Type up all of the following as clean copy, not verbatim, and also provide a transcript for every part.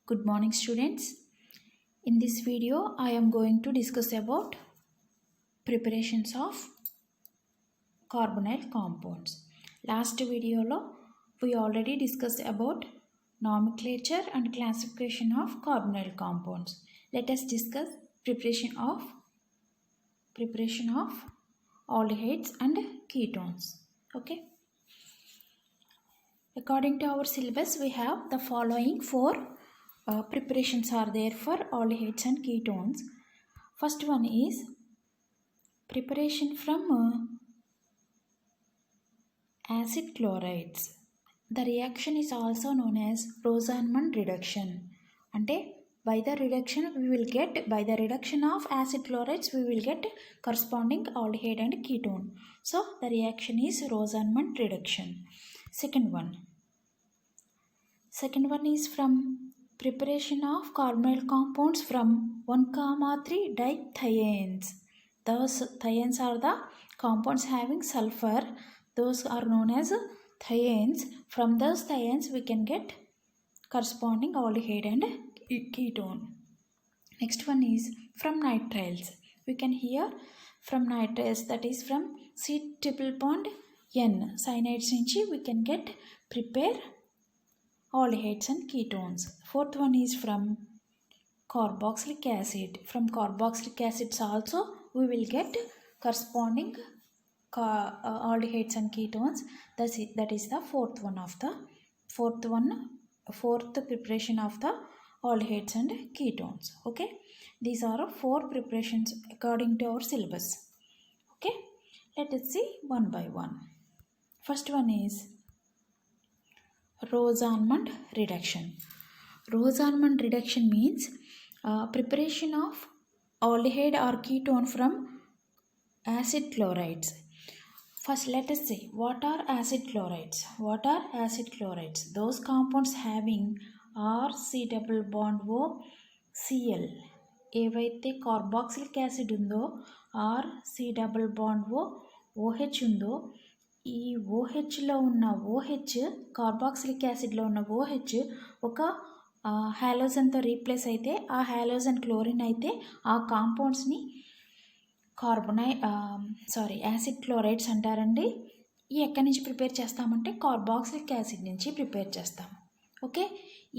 Good morning, students. In this video, I am going to discuss about preparations of carbonyl compounds. Last video lo we already discussed about nomenclature and classification of carbonyl compounds. Let us discuss preparation of aldehydes and ketones. Okay. According to our syllabus, we have the following four preparations are there for aldehydes and ketones. First one is preparation from acid chlorides. The reaction is also known as Rosenman reduction. Ante by the reduction of acid chlorides we will get corresponding aldehyde and ketone. So the reaction is Rosenman reduction. Second one is from preparation of carbonyl compounds from 1,3 dithiones. Those thiones are the compounds having sulfur. Those are known as thiones. From those thiones we can get corresponding aldehyde and ketone. Next one is from nitriles. We can hear from nitriles, that is from C triple bond N. Cyanides nunchi we can get prepare aldehydes and ketones. Fourth one is from carboxylic acid. From carboxylic acids also we will get corresponding aldehydes and ketones. That is the fourth preparation of the aldehydes and ketones. Okay, these are four preparations according to our syllabus. Okay, let us see one by one. First one is Rosenman reduction. Rosenman reduction means preparation of aldehyde or ketone from acid chlorides. First, let us see what are acid chlorides. What are acid chlorides? Those compounds having RC double bond O Cl. ఏవైతే carboxylic acid ఉందో RC double bond O OH ఉందో ఈ OHలో ఉన్న OH carboxylic యాసిడ్లో ఉన్న OH ఒక హాలోజన్తో replace అయితే ఆ halogen chlorine అయితే ఆ కాంపౌండ్స్ని యాసిడ్ క్లోరైడ్స్ అంటారండి. ఈ ఎక్కడి నుంచి ప్రిపేర్ చేస్తామంటే కార్బాక్సిలిక్ యాసిడ్ నుంచి ప్రిపేర్ చేస్తాం. ఓకే,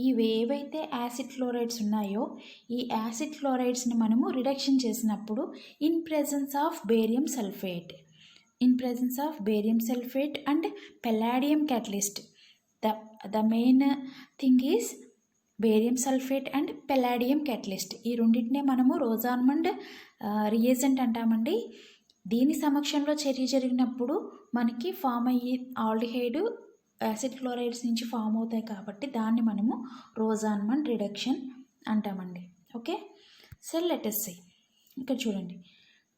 ఇవి ఏవైతే యాసిడ్ క్లోరైడ్స్ ఉన్నాయో ఈ యాసిడ్ క్లోరైడ్స్ని మనము రిడక్షన్ చేసినప్పుడు in presence of barium sulphate and palladium catalyst. The main thing is barium sulphate and palladium catalyst. ఈ రెండింటినే మనము రోజాన్మండ్ రియేజెంట్ అంటామండి. దీని సమక్షంలో చర్య జరిగినప్పుడు మనకి ఫామ్ అయ్యి ఆల్డిహైడ్ యాసిడ్ క్లోరైడ్స్ నుంచి ఫామ్ అవుతాయి కాబట్టి దాన్ని మనము రోజాన్మండ్ రిడక్షన్ అంటామండి. Okay, so let us see. ఇక్కడ చూడండి,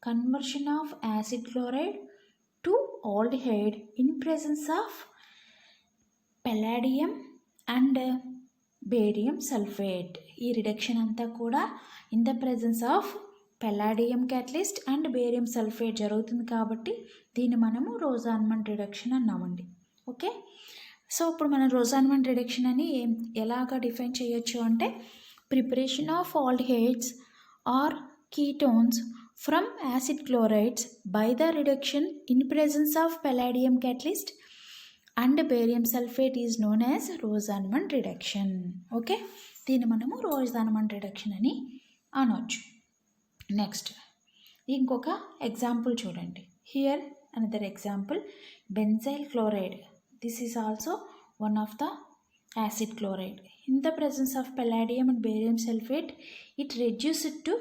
conversion of acid chloride to aldehyde in presence of palladium and barium sulphate. ఈ రిడక్షన్ అంతా కూడా in the presence of palladium catalyst and barium sulphate జరుగుతుంది కాబట్టి దీన్ని మనము రోజాన్మండ్ రిడక్షన్ అన్నామండి. ఓకే, సో ఇప్పుడు మనం రోజాన్మండ్ రిడక్షన్ అని ఎలాగా డిఫైన్ చేయొచ్చు అంటే preparation of aldehydes or ketones from acid chlorides by the reduction in presence of palladium catalyst and barium sulphate is known as Rosenmund reduction. Okay, దీన్ని మనము రోజాన్మండ్ రిడక్షన్ అని అనవచ్చు. నెక్స్ట్ ఇంకొక ఎగ్జాంపుల్ చూడండి. Here another example, benzyl chloride. This is also one of the acid chloride. In the presence of palladium and barium sulphate it reduced to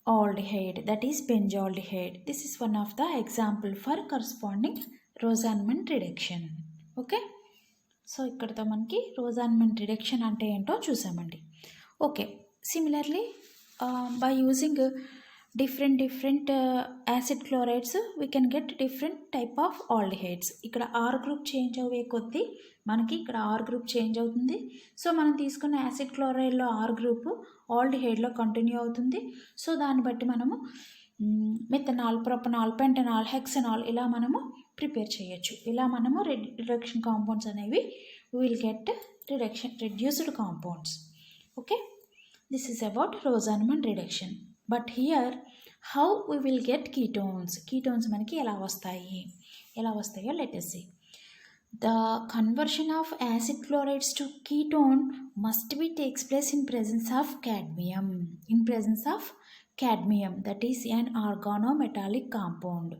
aldehyde, that is benzaldehyde. This is one of the example for corresponding Rosenmund reduction. Okay, so ఇక్కడతో మనకి Rosenmund reduction అంటే ఏంటో చూసామండి. Okay, similarly by using different acid chlorides we can get different type of aldehydes. ఇక్కడ R group change అయ్యే కొద్దీ మనకి ఇక్కడ ఆర్ గ్రూప్ చేంజ్ అవుతుంది. సో మనం తీసుకున్న యాసిడ్ క్లోరైడ్లో ఆర్ గ్రూప్ ఆల్డిహైడ్లో కంటిన్యూ అవుతుంది. సో దాన్ని బట్టి మనము మెథనాల్, ప్రొపనాల్, పెంటనాల్, హెక్సనాల్ ఇలా మనము ప్రిపేర్ చేయొచ్చు. ఇలా మనము రిడక్షన్ కాంపౌండ్స్ అనేవి will get reduced compounds. Okay, this is about Rosenman reduction. But here how we will get ketones మనకి ఎలా వస్తాయో let us see. The conversion of acid chlorides to ketone must be takes place in presence of cadmium, that is an organometallic compound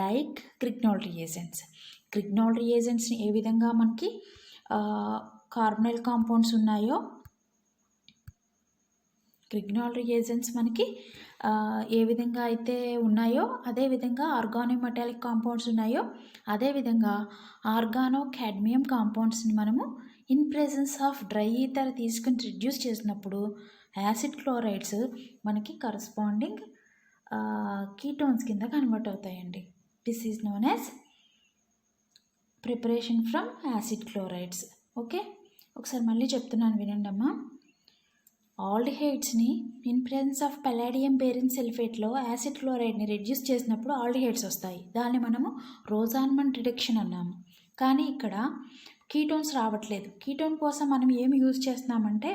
like Grignard reagents. Grignard reagents ఏ విధంగా మనకి carbonyl compounds ఉన్నాయో, గ్రిగ్నాల్ reagents మనకి ఏ విధంగా అయితే ఉన్నాయో అదేవిధంగా organometallic compounds ఉన్నాయో అదేవిధంగా ఆర్గానో క్యాడ్మియం కాంపౌండ్స్ని మనము in presence of dry ether తీసుకుని రిడ్యూస్ చేసినప్పుడు యాసిడ్ క్లోరైడ్స్ మనకి కరస్పాండింగ్ కీటోన్స్ కింద కన్వర్ట్ అవుతాయండి. This is known as preparation from acid chlorides. Okay, ఒకసారి మళ్ళీ చెప్తున్నాను వినండి అమ్మా. ఆల్డిహైడ్స్ని in presence of palladium barium సల్ఫేట్లో యాసిడ్ క్లోరైడ్ని రెడ్యూస్ చేసినప్పుడు ఆల్డిహైడ్స్ వస్తాయి. దాన్ని మనము రోజాన్మన్ రిడక్షన్ అన్నాము. కానీ ఇక్కడ కీటోన్స్ రావట్లేదు. కీటోన్ కోసం మనం ఏమి యూజ్ చేస్తున్నామంటే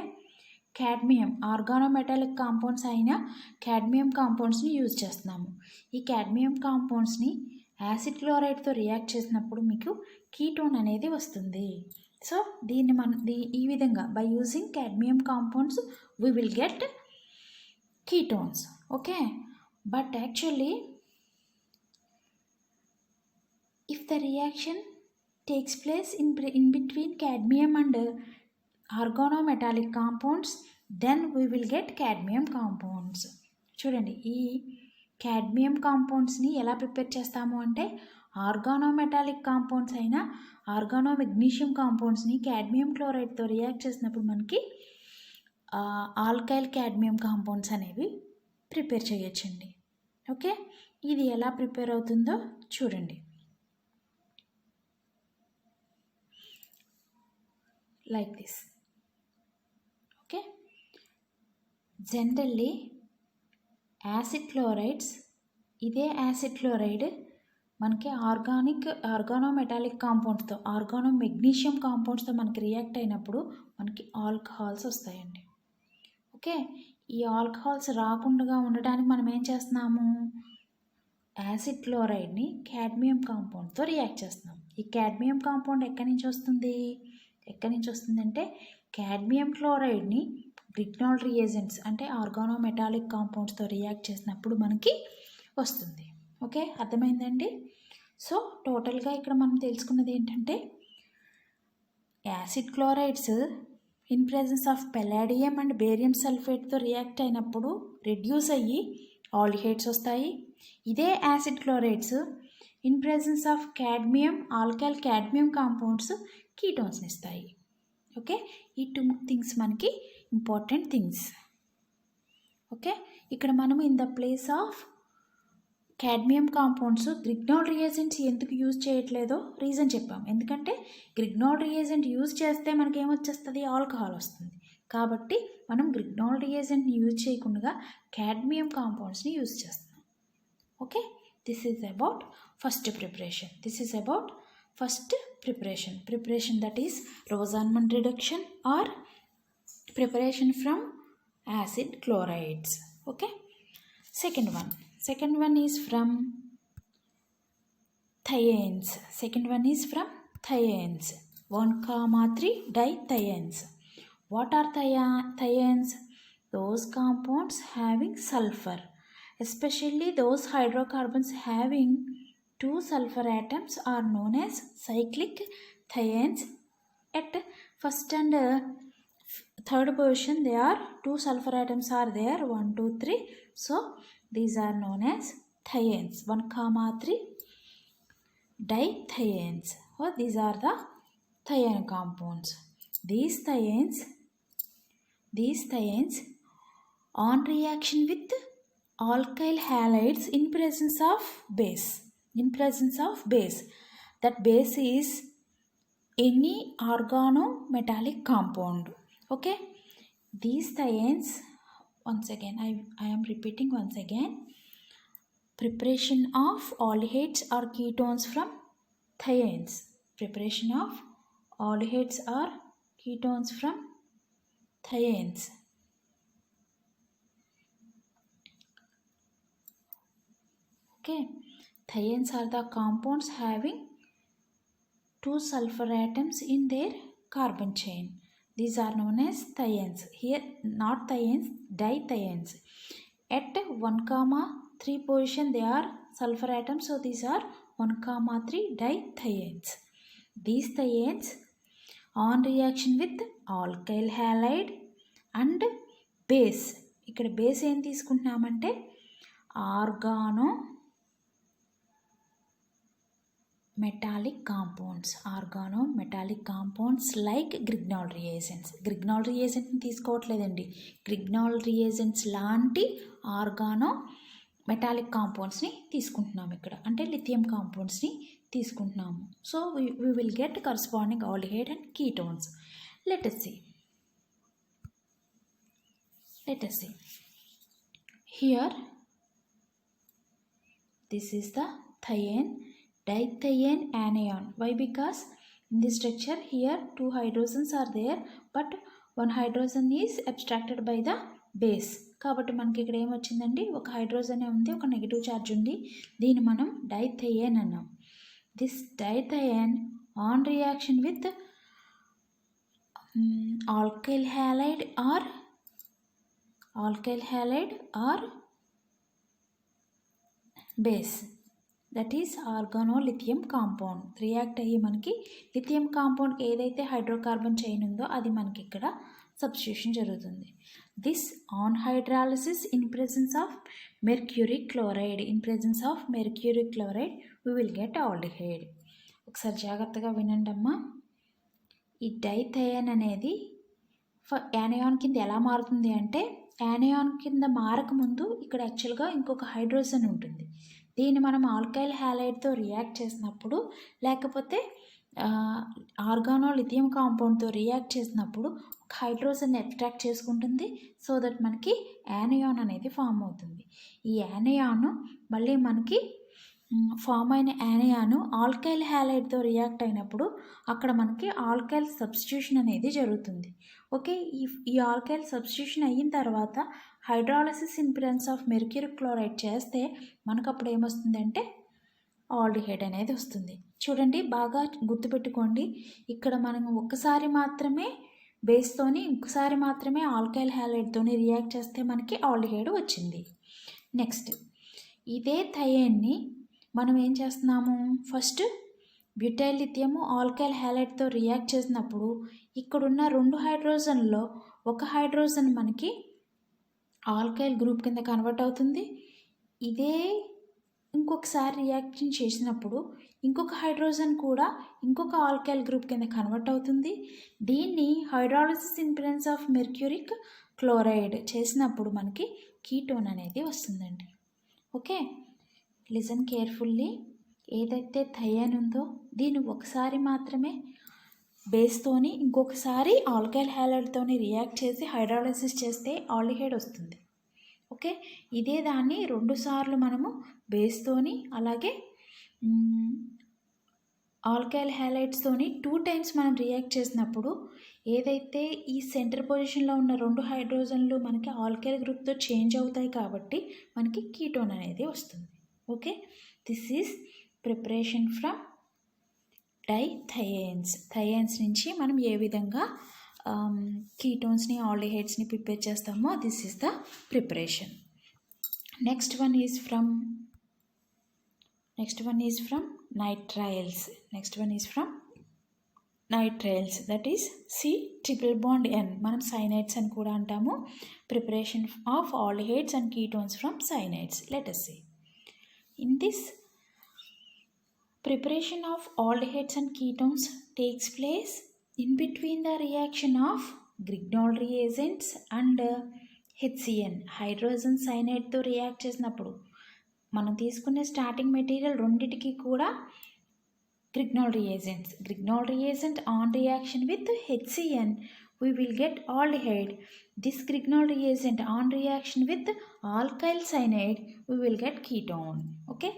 క్యాడ్మియం, ఆర్గానోమెటాలిక్ కాంపౌండ్స్ అయిన క్యాడ్మియం కాంపౌండ్స్ని యూజ్ చేస్తున్నాము. ఈ క్యాడ్మియం కాంపౌండ్స్ని యాసిడ్ క్లోరైడ్తో రియాక్ట్ చేసినప్పుడు మీకు కీటోన్ అనేది వస్తుంది. సో దీన్ని ఈ విధంగా by using cadmium compounds we will get ketones. Okay, but actually if the reaction takes place in between cadmium and organometallic compounds, then we will get cadmium compounds. చూడండి, ఈ cadmium కాంపౌండ్స్ని ఎలా prepare చేస్తాము అంటే organometallic compounds అయిన organo magnesium కాంపౌండ్స్ని cadmium క్లోరైడ్తో react చేసినప్పుడు మనకి alkyl cadmium compounds అనేవి prepare చేయొచ్చండి. ఓకే, ఇది ఎలా ప్రిపేర్ అవుతుందో చూడండి. like this. Okay, generally acid chlorides, ఇదే యాసిడ్ క్లోరైడ్ మనకి ఆర్గానోమెటాలిక్ కాంపౌండ్స్తో ఆర్గానో మెగ్నీషియం కాంపౌండ్స్తో మనకి రియాక్ట్ అయినప్పుడు మనకి ఆల్కహాల్స్ వస్తాయండి. ఓకే, ఈ ఆల్కహాల్స్ రాకుండా ఉండడానికి మనం ఏం చేస్తున్నాము, యాసిడ్ క్లోరైడ్ని క్యాడ్మియం కాంపౌండ్తో రియాక్ట్ చేస్తున్నాం. ఈ క్యాడ్మియం కాంపౌండ్ ఎక్కడి నుంచి వస్తుందంటే క్యాడ్మియం క్లోరైడ్ని గ్రిగ్నాల్ రియేజెంట్స్ అంటే ఆర్గానోమెటాలిక్ కాంపౌండ్స్తో రియాక్ట్ చేసినప్పుడు మనకి వస్తుంది. ఓకే, అర్థమైందండి. సో టోటల్గా ఇక్కడ మనం తెలుసుకున్నది ఏంటంటే acid chlorides in presence of palladium and barium సల్ఫేట్తో రియాక్ట్ అయినప్పుడు రెడ్యూస్ అయ్యి ఆల్డిహైడ్స్ వస్తాయి. ఇదే acid chlorides in presence of cadmium alkyl cadmium compounds కీటోన్స్ని ఇస్తాయి. ఓకే, ఈ 2 థింగ్స్ మనకి ఇంపార్టెంట్ థింగ్స్. ఓకే, ఇక్కడ మనము in the place of cadmium compounds Grignard reagents ఎందుకు యూజ్ చేయట్లేదో రీజన్ చెప్పాము. ఎందుకంటే గ్రిగ్నాల్ రియేజెంట్ యూజ్ చేస్తే మనకి ఏమొచ్చేస్తుంది, ఆల్కహాల్ వస్తుంది. కాబట్టి మనం గ్రిగ్నాల్ రియేజెంట్ని యూజ్ చేయకుండా క్యాడ్మియం కాంపౌండ్స్ని యూజ్ చేస్తున్నాం. Okay, this is about first preparation that is Rosenman reduction or preparation from acid chlorides. Okay, second one is from thiones. 1,3 dithiones. What are thiones? Those compounds having sulfur, especially those hydrocarbons having 2 sulfur atoms are known as cyclic thiones. At first and third position they are 2 sulfur atoms are there, 1 2 3, so these are known as thiones. 1,3 dithiones, or these are the thione compounds. These thiones on reaction with alkyl halides in presence of base, that base is any organometallic compound. Okay, these thiones, once again I am repeating once again, preparation of aldehydes or ketones from thiones. thiones. Okay, thiones are the compounds having 2 sulfur atoms in their carbon chain. These are known as thiones. Here not thiones, dithiones. At 1,3 position they are sulfur atoms, so these are 1,3 dithiones. These thiones on reaction with alkyl halide and base. ఇక్కడ base ఏం తీసుకుంటున్నామంటే organo metallic compounds like Grignard reagents. Grignard రియేజెంట్ని తీసుకోవట్లేదండి, Grignard reagents లాంటి organo metallic కాంపౌండ్స్ని తీసుకుంటున్నాము ఇక్కడ, అంటే లిథియం కాంపౌండ్స్ని తీసుకుంటున్నాము. So we will get corresponding aldehyde and ketones. Let us see. Here this is the thiene, dithiene anion. Why? Because in this structure here 2 hydrogens are there, but 1 hydrogen is abstracted by the base. కాబట్టి మనకి ఇక్కడ ఏమొచ్చిందండి, ఒక hydrogen ఉంది, ఒక negative charge ఉంది, దీన్ని మనం డైథియేన్ అన్నాం. This dithiene on reaction with alkyl halide or base, that is organolithium compound react అయ్యి మనకి లిథియం కాంపౌండ్కి ఏదైతే హైడ్రోకార్బన్ చైన్ ఉందో అది మనకి ఇక్కడ సబ్స్టిట్యూషన్ జరుగుతుంది. This on hydrolysis in presence of mercuric chloride we will get aldehyde. ఒకసారి జాగ్రత్తగా వినండి అమ్మా. ఈ డైథియేన్ అనేది యానయాన్ కింద ఎలా మారుతుంది అంటే, యానయాన్ కింద మారకముందు ఇక్కడ యాక్చువల్గా ఇంకొక హైడ్రోజన్ ఉంటుంది. దీన్ని మనం ఆల్కైల్ హ్యాలైడ్తో రియాక్ట్ చేసినప్పుడు, లేకపోతే ఆర్గానోలిథియం కాంపౌండ్తో రియాక్ట్ చేసినప్పుడు ఒక హైడ్రోజన్ ఎక్స్ట్రాక్ట్ చేసుకుంటుంది. సో దట్ మనకి యానయాన్ అనేది ఫామ్ అవుతుంది. ఈ యానయాన్ మళ్ళీ మనకి ఫామ్ అయిన యానయాను ఆల్కైల్ హ్యాలైడ్తో రియాక్ట్ అయినప్పుడు అక్కడ మనకి ఆల్కైల్ సబ్స్టిట్యూషన్ అనేది జరుగుతుంది. ఓకే, ఈ ఆల్కైల్ సబ్స్టిట్యూషన్ అయిన తర్వాత hydrolysis in presence of mercuric chloride చేస్తే మనకు అప్పుడు ఏమొస్తుందంటే ఆల్డిహైడ్ అనేది వస్తుంది. చూడండి, బాగా గుర్తుపెట్టుకోండి, ఇక్కడ మనం ఒక్కసారి మాత్రమే బేస్తోని, ఇంకొకసారి మాత్రమే ఆల్కైల్ హ్యాలైడ్తోని రియాక్ట్ చేస్తే మనకి ఆల్డిహైడ్ వచ్చింది. నెక్స్ట్ ఇదే థైయేన్ని మనం ఏం చేస్తున్నాము, ఫస్ట్ బ్యూటైల్ లిథియము ఆల్కైల్ హ్యాలైడ్తో రియాక్ట్ చేసినప్పుడు ఇక్కడున్న 2 హైడ్రోజన్లో ఒక హైడ్రోజన్ మనకి ఆల్కైల్ గ్రూప్ కింద కన్వర్ట్ అవుతుంది. ఇదే ఇంకొకసారి రియాక్షన్ చేసినప్పుడు ఇంకొక హైడ్రోజన్ కూడా ఇంకొక ఆల్కైల్ గ్రూప్ కింద కన్వర్ట్ అవుతుంది. దీన్ని hydrolysis in presence of mercuric chloride చేసినప్పుడు మనకి కీటోన్ అనేది వస్తుందండి. Okay, listen carefully. ఏదైతే థైయేన్ ఉందో దీన్ని ఒకసారి మాత్రమే బేస్తోని, ఇంకొకసారి ఆల్కైల్ హ్యాలైడ్తోని రియాక్ట్ చేసి హైడ్రాలిసిస్ చేస్తే ఆల్డిహైడ్ వస్తుంది. ఓకే, ఇదే దాన్ని 2 సార్లు మనము బేస్తోని అలాగే ఆల్కైల్ హ్యాలైడ్స్తోని 2 టైమ్స్ మనం రియాక్ట్ చేసినప్పుడు ఏదైతే ఈ సెంటర్ పొజిషన్లో ఉన్న 2 హైడ్రోజన్లు మనకి ఆల్కైల్ గ్రూప్తో చేంజ్ అవుతాయి కాబట్టి మనకి కీటోన్ అనేది వస్తుంది. Okay, this is preparation from thianes నుంచి మనం ఏ విధంగా కీటోన్స్ని ఆల్డిహైడ్స్ని ప్రిపేర్ చేస్తామో this is the preparation. Next one is from nitriles. That is C∼N. మనం సైనైడ్స్ అని కూడా అంటాము. Preparation of aldehydes and ketones from cyanides. Let us see. In this preparation of aldehydes and ketones takes place in between the reaction of Grignard reagents and HCN. Hydrogen సైనైడ్తో react చేసినప్పుడు మనం తీసుకునే starting material రెండిటికి కూడా Grignard reagent on reaction with HCN we will get aldehyde. This Grignard reagent on reaction with alkyl cyanide we will get ketone. Okay,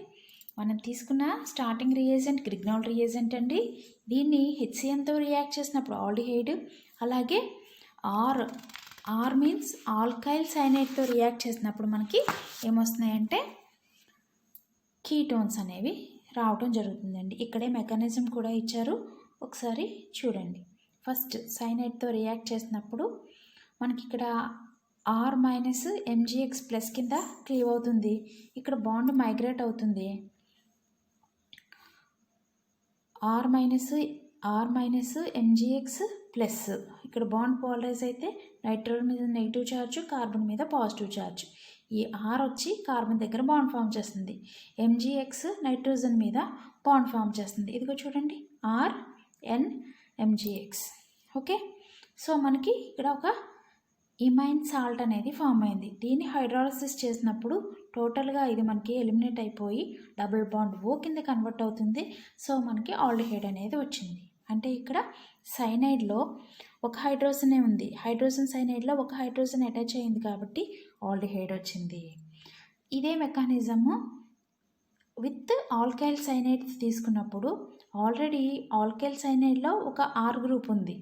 మనం తీసుకున్న starting reagent Grignard reagent అండి. దీన్ని HCNతో రియాక్ట్ చేసినప్పుడు ఆల్డిహైడ్, అలాగే are means alkyl సైనైడ్తో react చేసినప్పుడు మనకి ఏమొస్తున్నాయంటే ketones అనేవి రావటం జరుగుతుందండి. ఇక్కడే మెకానిజం కూడా ఇచ్చారు, ఒకసారి చూడండి. ఫస్ట్ సైనైడ్తో రియాక్ట్ చేసినప్పుడు మనకి ఇక్కడ ఆర్ మైనస్ ఎంజిఎక్స్ ప్లస్ కింద క్లీవ్ అవుతుంది. ఇక్కడ బాండ్ మైగ్రేట్ అవుతుంది. ఆర్ మైనస్ ఎంజిఎక్స్ ప్లస్, ఇక్కడ బాండ్ పోలరైజ్ అయితే నైట్రోజన్ మీద నెగిటివ్ ఛార్జ్, కార్బన్ మీద పాజిటివ్ ఛార్జ్. ఈ ఆర్ వచ్చి కార్బన్ దగ్గర బాండ్ ఫామ్ చేస్తుంది, ఎంజిఎక్స్ నైట్రోజన్ మీద బాండ్ ఫామ్ చేస్తుంది. ఇదిగో చూడండి, R N M G X. Okay, so మనకి ఇక్కడ ఒక ఇమైన్ సాల్ట్ అనేది ఫామ్ అయింది. దీన్ని హైడ్రాలసిస్ చేసినప్పుడు టోటల్గా ఇది మనకి ఎలిమినేట్ అయిపోయి డబుల్ బాండ్ ఓ కింద కన్వర్ట్ అవుతుంది. సో మనకి ఆల్డిహైడ్ అనేది వచ్చింది. అంటే ఇక్కడ సైనైడ్లో ఒక హైడ్రోజనే ఉంది, హైడ్రోజన్ సైనైడ్లో ఒక హైడ్రోజన్ అటాచ్ అయింది కాబట్టి ఆల్డిహైడ్ వచ్చింది. ఇదే మెకానిజము విత్ ఆల్కైల్ సైనైడ్ తీసుకున్నప్పుడు ఆల్రెడీ ఆల్కైల్ సైనైడ్లో ఒక ఆర్ గ్రూప్ ఉంది.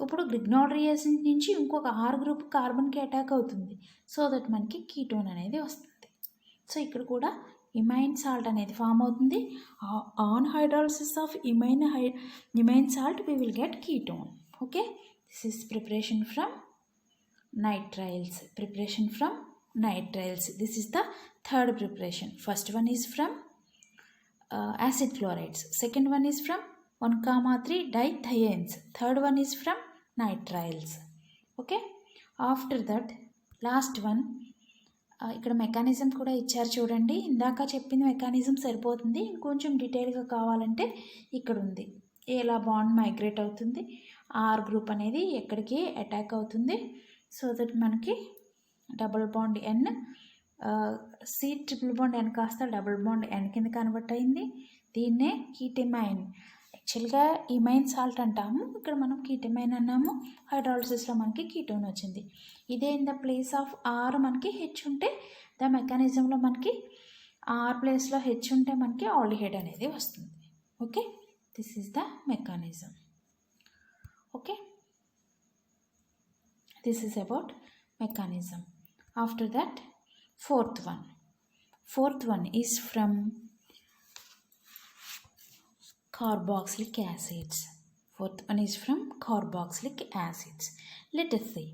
ఇప్పుడు గ్రిగ్నాల్ రియాక్షన్ నుంచి ఇంకొక ఆర్ గ్రూప్ కార్బన్కి అటాక్ అవుతుంది. సో దట్ మనకి కీటోన్ అనేది వస్తుంది. సో ఇక్కడ కూడా ఇమైన్ సాల్ట్ అనేది ఫామ్ అవుతుంది. On hydrolysis of imine salt we will get ketone. Okay, this is preparation from nitriles. This is the third preparation. First one is from acid chlorides. Second one is from 1,3 dithiones. Third one is from nitriles. Okay, after that last one, ఇక్కడ mechanism కూడా ఇచ్చారు చూడండి. ఇందాక చెప్పిన mechanism సరిపోతుంది, ఇంకొంచెం డీటెయిల్గా కావాలంటే ఇక్కడ ఉంది. ఎలా బాండ్ మైగ్రేట్ అవుతుంది, ఆర్ గ్రూప్ అనేది ఎక్కడికి అటాక్ అవుతుంది. సో దట్ మనకి double bond N, C triple bond N కాస్త డబుల్ బాండ్ ఎన్ కింద కన్వర్ట్ అయింది. దీన్నే కీటమైన్, యాక్చువల్గా ఇమైన్ సాల్ట్ అంటాము, ఇక్కడ మనం కీటమైన్ అన్నాము. హైడ్రాలసిస్లో మనకి కీటోన్ వచ్చింది. ఇదే in the place of R మనకి హెచ్ ఉంటే, ద మెకానిజంలో మనకి ఆర్ ప్లేస్లో హెచ్ ఉంటే మనకి ఆల్డిహైడ్ అనేది వస్తుంది. Okay, this is the mechanism. Okay, this is about mechanism. After that fourth one is from carboxylic acids. Fourth one is from carboxylic acids. Let us see.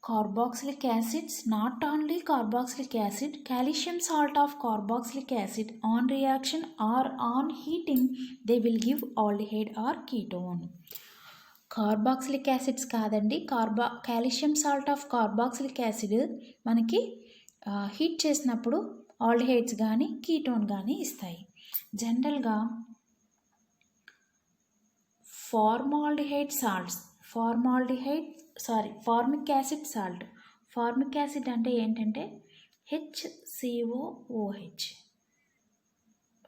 Carboxylic acids, not only carboxylic acid, calcium salt of carboxylic acid on reaction or on heating, they will give aldehyde or ketone. Carboxylic acids కాదండి, calcium salt of carboxylic acid మనకి heat చేసినప్పుడు aldehydes కానీ ketone కానీ ఇస్తాయి. జనరల్గా formic acid salt. Formic acid అంటే ఏంటంటే HCOOH.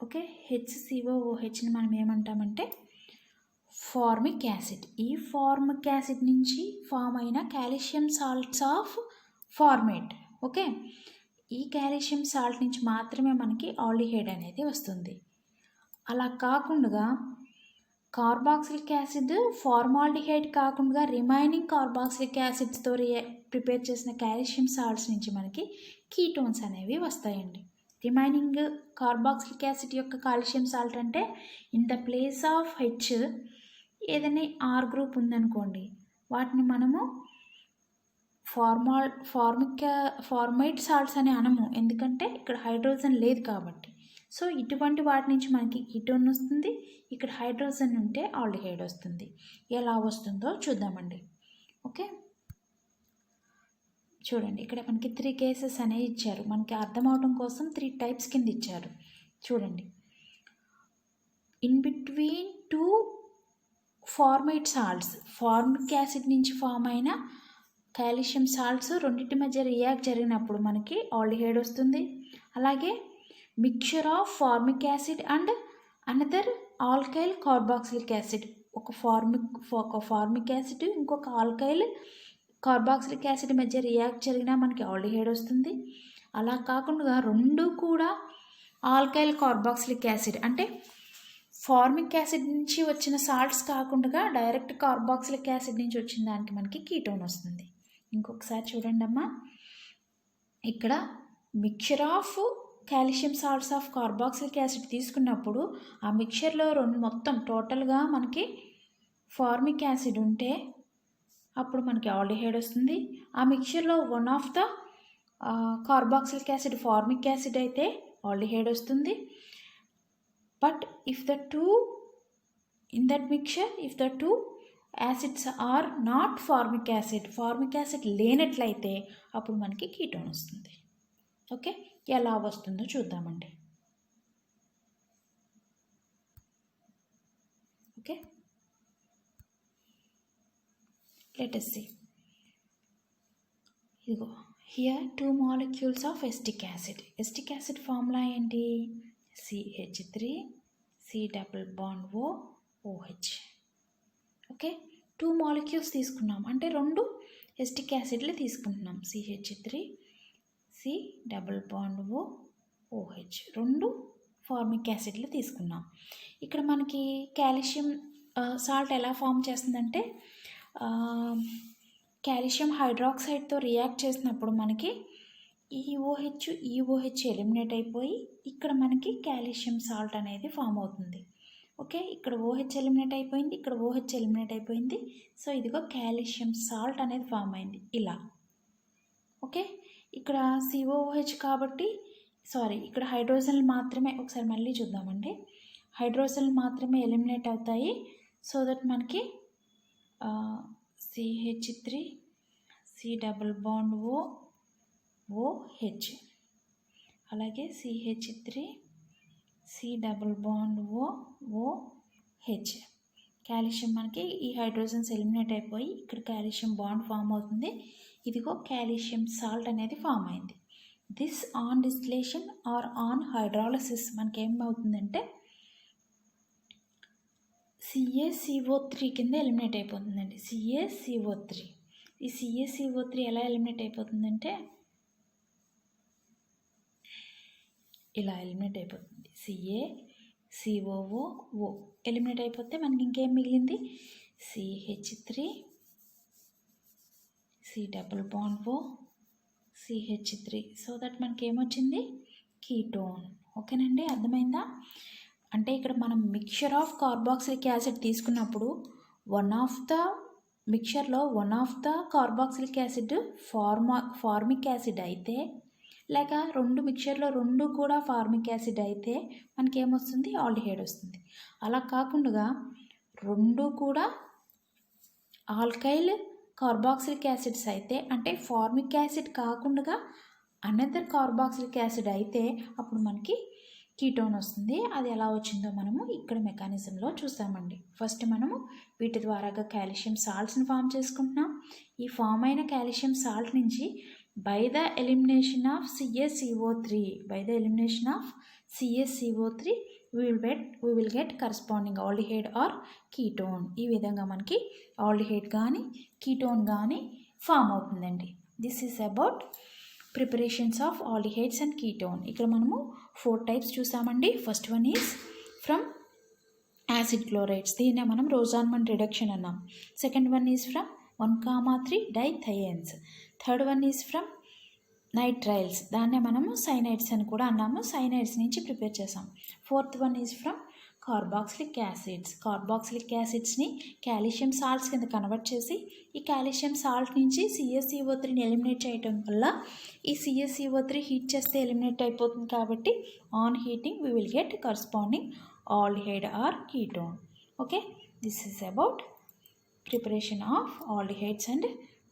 Okay, HCOOHని మనం ఏమంటామంటే ఫార్మిక్ యాసిడ్. ఈ ఫార్మిక్ యాసిడ్ నుంచి ఫామ్ అయిన calcium salts of formate. Okay, ఈ కాల్షియం సాల్ట్ నుంచి మాత్రమే మనకి ఆల్డిహైడ్ అనేది వస్తుంది. అలా కాకుండా కార్బాక్సిలిక్ యాసిడ్ ఫార్మాల్డిహైడ్ కాకుండా రిమైనింగ్ కార్బాక్సిలిక్ యాసిడ్స్తో ప్రిపేర్ చేసిన కాల్షియం సాల్ట్స్ నుంచి మనకి కీటోన్స్ అనేవి వస్తాయండి. రిమైనింగ్ కార్బాక్సిలిక్ యాసిడ్ యొక్క కాల్షియం సాల్ట్ అంటే in the place of H ఏదైనా ఆర్ గ్రూప్ ఉందనుకోండి, వాటిని మనము ఫార్మైడ్ సాల్ట్స్ అని అనము, ఎందుకంటే ఇక్కడ హైడ్రోజన్ లేదు కాబట్టి. సో ఇటువంటి వాటి నుంచి మనకి కీటోన్ వస్తుంది, ఇక్కడ హైడ్రోజన్ ఉంటే ఆల్డిహైడ్ వస్తుంది. ఎలా వస్తుందో చూద్దామండి. ఓకే, చూడండి ఇక్కడ మనకి 3 కేసెస్ అనేవి ఇచ్చారు. మనకి అర్థం అవడం కోసం 3 టైప్స్ కింద ఇచ్చారు. చూడండి, in between 2 formate salts, formic acid నుంచి ఫామ్ అయిన కాల్షియం సాల్ట్స్ రెండింటి మధ్య రియాక్ట్ జరిగినప్పుడు మనకి ఆల్డిహైడ్ వస్తుంది. అలాగే mixture of formic acid and another alkyl carboxylic acid, ఒక ఫార్మిక్ యాసిడ్ ఇంకొక ఆల్కైల్ కార్బాక్సిలిక్ యాసిడ్ మధ్య రియాక్ట్ జరిగినా మనకి ఆల్డిహైడ్ వస్తుంది. అలా కాకుండా రెండు కూడా ఆల్కైల్ కార్బాక్సిలిక్ యాసిడ్ అంటే ఫార్మిక్ యాసిడ్ నుంచి వచ్చిన సాల్ట్స్ కాకుండా డైరెక్ట్ కార్బాక్సిలిక్ యాసిడ్ నుంచి వచ్చిన దానికి మనకి కీటోన్ వస్తుంది. ఇంకొకసారి చూడండి అమ్మా, ఇక్కడ mixture of calcium salts of carboxylic acid తీసుకున్నప్పుడు ఆ మిక్చర్లో మొత్తం టోటల్గా మనకి ఫార్మిక్ యాసిడ్ ఉంటే అప్పుడు మనకి ఆల్డిహైడ్ వస్తుంది. ఆ మిక్చర్లో one of the carboxylic acid formic acid అయితే ఆల్డిహైడ్ వస్తుంది. But if the two in that mixture if the two acids are not formic acid లేనట్లయితే అప్పుడు మనకి కీటోన్ వస్తుంది. ఓకే, ఎలా వస్తుందో చూద్దామండి. Okay, let us see. ఇదిగో here 2 molecules of acetic acid formula ఏంటి? CH3 C double bond OH. Okay, 2 molecules తీసుకున్నాం అంటే 2 ఎస్టిక్ యాసిడ్లు తీసుకుంటున్నాం. CH3 C double bond OH 2 formic యాసిడ్లు తీసుకున్నాం. ఇక్కడ మనకి కాల్షియం సాల్ట్ ఎలా ఫామ్ చేస్తుందంటే కాల్షియం హైడ్రాక్సైడ్తో రియాక్ట్ చేసినప్పుడు మనకి ఈఓహెచ్ ఎలిమినేట్ అయిపోయి ఇక్కడ మనకి కాల్షియం సాల్ట్ అనేది ఫామ్ అవుతుంది. ఓకే, ఇక్కడ OH ఎలిమినేట్ అయిపోయింది, ఇక్కడ OH ఎలిమినేట్ అయిపోయింది. సో ఇదిగో కాల్షియం సాల్ట్ అనేది ఫామ్ అయింది ఇలా. ఓకే, ఇక్కడ COOH కాబట్టి ఇక్కడ హైడ్రోజన్లు మాత్రమే, ఒకసారి మళ్ళీ చూద్దామండి. హైడ్రోజన్లు మాత్రమే ఎలిమినేట్ అవుతాయి. సో దట్ మనకి CH3 C double bond OH అలాగే CH3 C double bond OH. Calcium మనకి ఈ హైడ్రోజన్స్ ఎలిమినేట్ అయిపోయి ఇక్కడ కాల్షియం బాండ్ ఫామ్ అవుతుంది. ఇదిగో కాల్షియం సాల్ట్ అనేది ఫామ్ అయింది. This on distillation or on hydrolysis మనకి ఏమవుతుందంటే CaCO3 కింద ఎలిమినేట్ అయిపోతుందండి. CaCO3 ఈ CaCO3 ఎలా ఎలిమినేట్ అయిపోతుందంటే ఇలా ఎలిమినేట్ అయిపోతుంది. CaCOO ఎలిమినేట్ అయిపోతే మనకి ఇంకేం మిగిలింది? CH3 C double bond CH3. So that మనకి ఏమొచ్చింది? కీటోన్. ఓకేనండి, అర్థమైందా? అంటే ఇక్కడ మనం మిక్చర్ ఆఫ్ కార్బాక్సిలిక్ యాసిడ్ తీసుకున్నప్పుడు మిక్చర్లో one of the carboxylic acid formic acid అయితే, లేక మిక్చర్లో 2 కూడా ఫార్మిక్ యాసిడ్ అయితే మనకి ఏమొస్తుంది? ఆల్డిహైడ్ వస్తుంది. అలా కాకుండా 2 కూడా ఆల్కైల్ కార్బాక్సిలిక్ యాసిడ్స్ అయితే, అంటే ఫార్మిక్ యాసిడ్ కాకుండా అనదర్ కార్బాక్సిలిక్ యాసిడ్ అయితే అప్పుడు మనకి కీటోన్ వస్తుంది. అది ఎలా వచ్చిందో మనము ఇక్కడ మెకానిజంలో చూసామండి. ఫస్ట్ మనము వీటి ద్వారాగా కాల్షియం సాల్ట్స్ని ఫామ్ చేసుకుంటున్నాం. ఈ ఫామ్ అయిన కాల్షియం సాల్ట్ నుంచి by the elimination of CaCO3 we will get corresponding aldehyde or ketone. ఈ విధంగా మనకి ఆల్డిహైడ్ కానీ కీటోన్ కానీ ఫామ్ అవుతుందండి. This is about preparations of aldehydes and ketone. ఇక్కడ మనము 4 టైప్స్ చూసామండి. First one is from acid chlorides, దీన్ని మనం రోజాన్మన్ రిడక్షన్ అన్నాం. Second one is from 1,3 dithianes. Third one is from nitriles, దాన్నే మనము సైనైడ్స్ అని కూడా అన్నాము. సైనైడ్స్ నుంచి ప్రిపేర్ చేసాం. Fourth one is from carboxylic యాసిడ్స్ని కాల్షియం సాల్ట్స్ కింద కన్వర్ట్ చేసి ఈ కాల్షియం సాల్ట్ నుంచి CaCO3ని ఎలిమినేట్ చేయడం వల్ల ఈ CaCO3 హీట్ చేస్తే ఎలిమినేట్ అయిపోతుంది. కాబట్టి on heating we will get corresponding aldehyde or ketone. Okay, this is about preparation of aldehydes and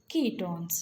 ketones.